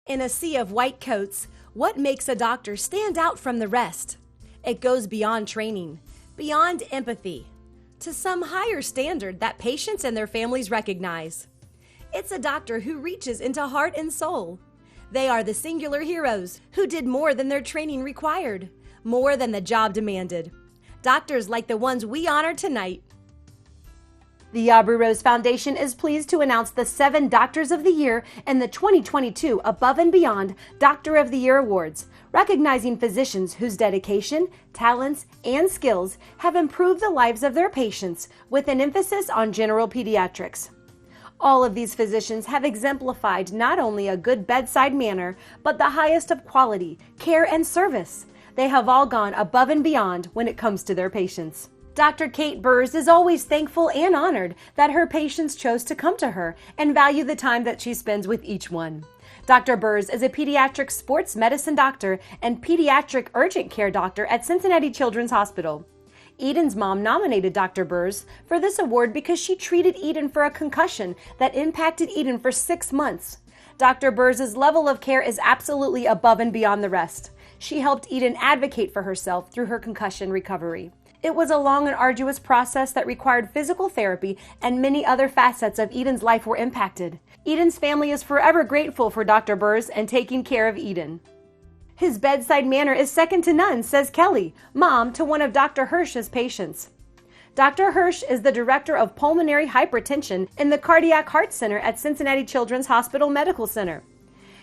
In a sea of white coats, what makes a doctor stand out from the rest? It goes beyond training, beyond empathy, to some higher standard that patients and their families recognize. It's a doctor who reaches into heart and soul. They are the singular heroes who did more than their training required, more than the job demanded. Doctors like the ones we honor tonight. The Aubrey Rose Foundation is pleased to announce the 7 Doctors of the Year in the 2022 Above and Beyond Doctor of the Year Awards, recognizing physicians whose dedication, talents, and skills have improved the lives of their patients with an emphasis on general pediatrics. All of these physicians have exemplified not only a good bedside manner, but the highest of quality, care, and service. They have all gone above and beyond when it comes to their patients. Dr. Kate Burrs is always thankful and honored that her patients chose to come to her and value the time that she spends with each one. Dr. Burrs is a pediatric sports medicine doctor and pediatric urgent care doctor at Cincinnati Children's Hospital. Eden's mom nominated Dr. Burrs for this award because she treated Eden for a concussion that impacted Eden for 6 months. Dr. Burrs' level of care is absolutely above and beyond the rest. She helped Eden advocate for herself through her concussion recovery. It was a long and arduous process that required physical therapy, and many other facets of Eden's life were impacted. Eden's family is forever grateful for Dr. Burrs and taking care of Eden. His bedside manner is second to none, says Kelly, mom to one of Dr. Hirsch's patients. Dr. Hirsch is the director of pulmonary hypertension in the Cardiac Heart Center at Cincinnati Children's Hospital Medical Center.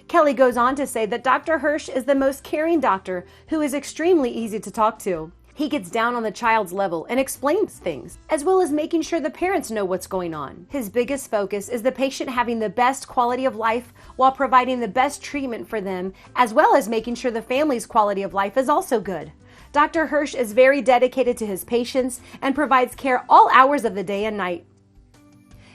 Kelly goes on to say that Dr. Hirsch is the most caring doctor who is extremely easy to talk to. He gets down on the child's level and explains things, as well as making sure the parents know what's going on. His biggest focus is the patient having the best quality of life while providing the best treatment for them, as well as making sure the family's quality of life is also good. Dr. Hirsch is very dedicated to his patients and provides care all hours of the day and night.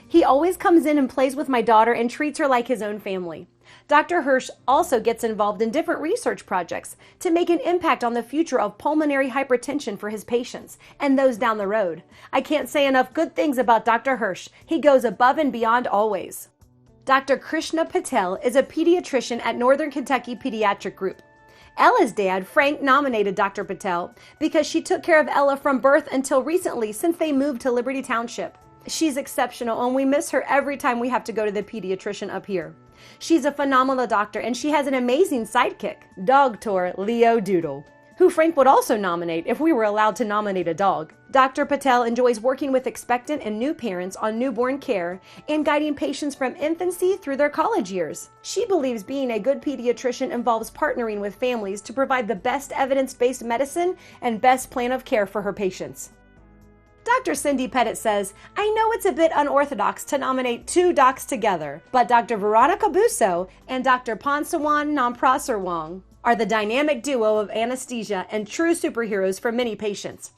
He always comes in and plays with my daughter and treats her like his own family. Dr. Hirsch also gets involved in different research projects to make an impact on the future of pulmonary hypertension for his patients and those down the road. I can't say enough good things about Dr. Hirsch. He goes above and beyond always. Dr. Krishna Patel is a pediatrician at Northern Kentucky Pediatric Group. Ella's dad, Frank, nominated Dr. Patel because she took care of Ella from birth until recently since they moved to Liberty Township. She's exceptional, and we miss her every time we have to go to the pediatrician up here. She's a phenomenal doctor, and she has an amazing sidekick, Dog Tour Leo Doodle, who Frank would also nominate if we were allowed to nominate a dog. Dr. Patel enjoys working with expectant and new parents on newborn care and guiding patients from infancy through their college years. She believes being a good pediatrician involves partnering with families to provide the best evidence-based medicine and best plan of care for her patients. Dr. Cindy Pettit says, I know it's a bit unorthodox to nominate 2 docs together, but Dr. Veronica Busso and Dr. Ponsawan Namprasarwong are the dynamic duo of anesthesia and true superheroes for many patients.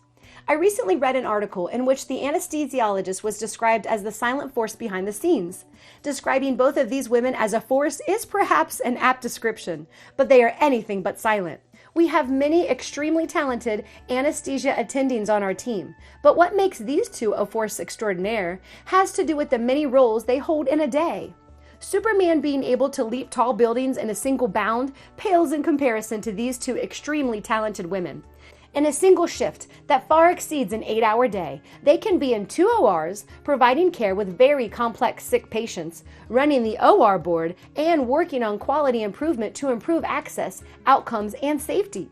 I recently read an article in which the anesthesiologist was described as the silent force behind the scenes. Describing both of these women as a force is perhaps an apt description, but they are anything but silent. We have many extremely talented anesthesia attendings on our team, but what makes these 2 a force extraordinaire has to do with the many roles they hold in a day. Superman being able to leap tall buildings in a single bound pales in comparison to these 2 extremely talented women. In a single shift that far exceeds an 8-hour day, they can be in 2 ORs, providing care with very complex sick patients, running the OR board, and working on quality improvement to improve access, outcomes, and safety.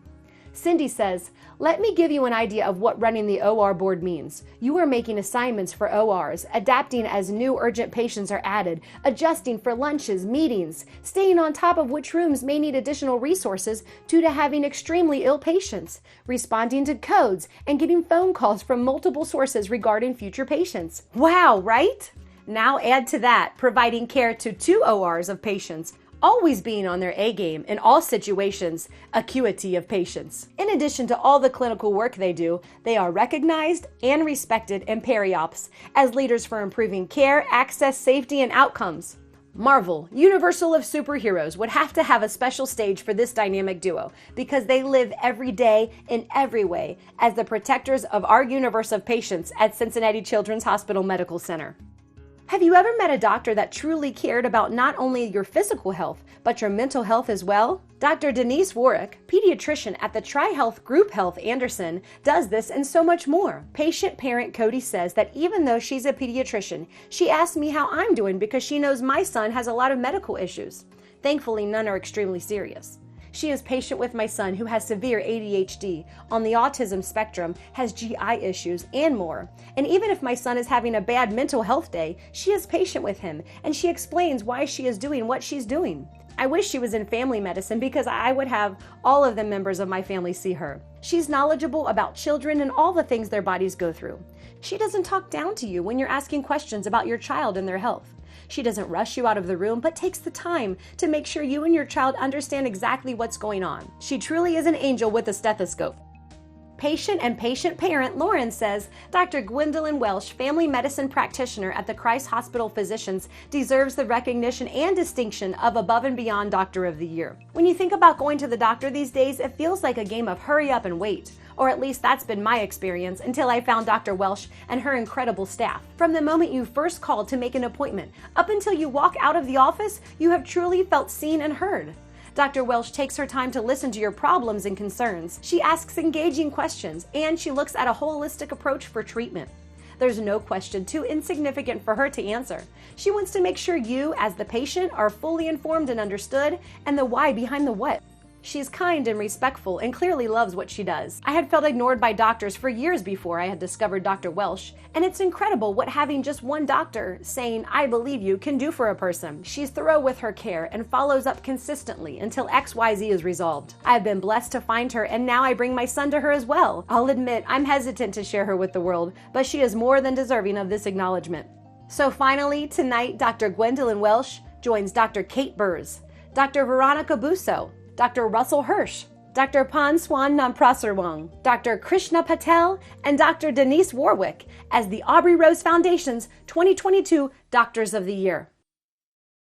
Cindy says, let me give you an idea of what running the OR board means. You are making assignments for ORs, adapting as new urgent patients are added, adjusting for lunches, meetings, staying on top of which rooms may need additional resources due to having extremely ill patients, responding to codes, and getting phone calls from multiple sources regarding future patients. Wow, right? Now add to that providing care to 2 ORs of patients, always being on their A game in all situations, acuity of patients. In addition to all the clinical work they do, they are recognized and respected in periops as leaders for improving care, access, safety, and outcomes. Marvel, Universal of Superheroes, would have to have a special stage for this dynamic duo because they live every day in every way as the protectors of our universe of patients at Cincinnati Children's Hospital Medical Center. Have you ever met a doctor that truly cared about not only your physical health, but your mental health as well? Dr. Denise Warwick, pediatrician at the Tri-Health Group Health Anderson, does this and so much more. Patient parent Cody says that even though she's a pediatrician, she asks me how I'm doing because she knows my son has a lot of medical issues. Thankfully, none are extremely serious. She is patient with my son who has severe ADHD, on the autism spectrum, has GI issues, and more. And even if my son is having a bad mental health day, she is patient with him, and she explains why she is doing what she's doing. I wish she was in family medicine because I would have all of the members of my family see her. She's knowledgeable about children and all the things their bodies go through. She doesn't talk down to you when you're asking questions about your child and their health. She doesn't rush you out of the room, but takes the time to make sure you and your child understand exactly what's going on. She truly is an angel with a stethoscope. Patient and patient parent Lauren says Dr. Gwendolyn Welsh, family medicine practitioner at the Christ Hospital Physicians, deserves the recognition and distinction of Above and Beyond Doctor of the Year. When you think about going to the doctor these days, it feels like a game of hurry up and wait. Or at least that's been my experience until I found Dr. Welsh and her incredible staff. From the moment you first called to make an appointment, up until you walk out of the office, you have truly felt seen and heard. Dr. Welsh takes her time to listen to your problems and concerns. She asks engaging questions, and she looks at a holistic approach for treatment. There's no question too insignificant for her to answer. She wants to make sure you, as the patient, are fully informed and understood, and the why behind the what. She's kind and respectful and clearly loves what she does. I had felt ignored by doctors for years before I had discovered Dr. Welsh, and it's incredible what having just one doctor saying, "I believe you," can do for a person. She's thorough with her care and follows up consistently until XYZ is resolved. I've been blessed to find her, and now I bring my son to her as well. I'll admit I'm hesitant to share her with the world, but she is more than deserving of this acknowledgement. So finally, tonight, Dr. Gwendolyn Welsh joins Dr. Kate Burrs, Dr. Veronica Busso, Dr. Russell Hirsch, Dr. Panswan Namprasarwang, Dr. Krishna Patel, and Dr. Denise Warwick as the Aubrey Rose Foundation's 2022 Doctors of the Year.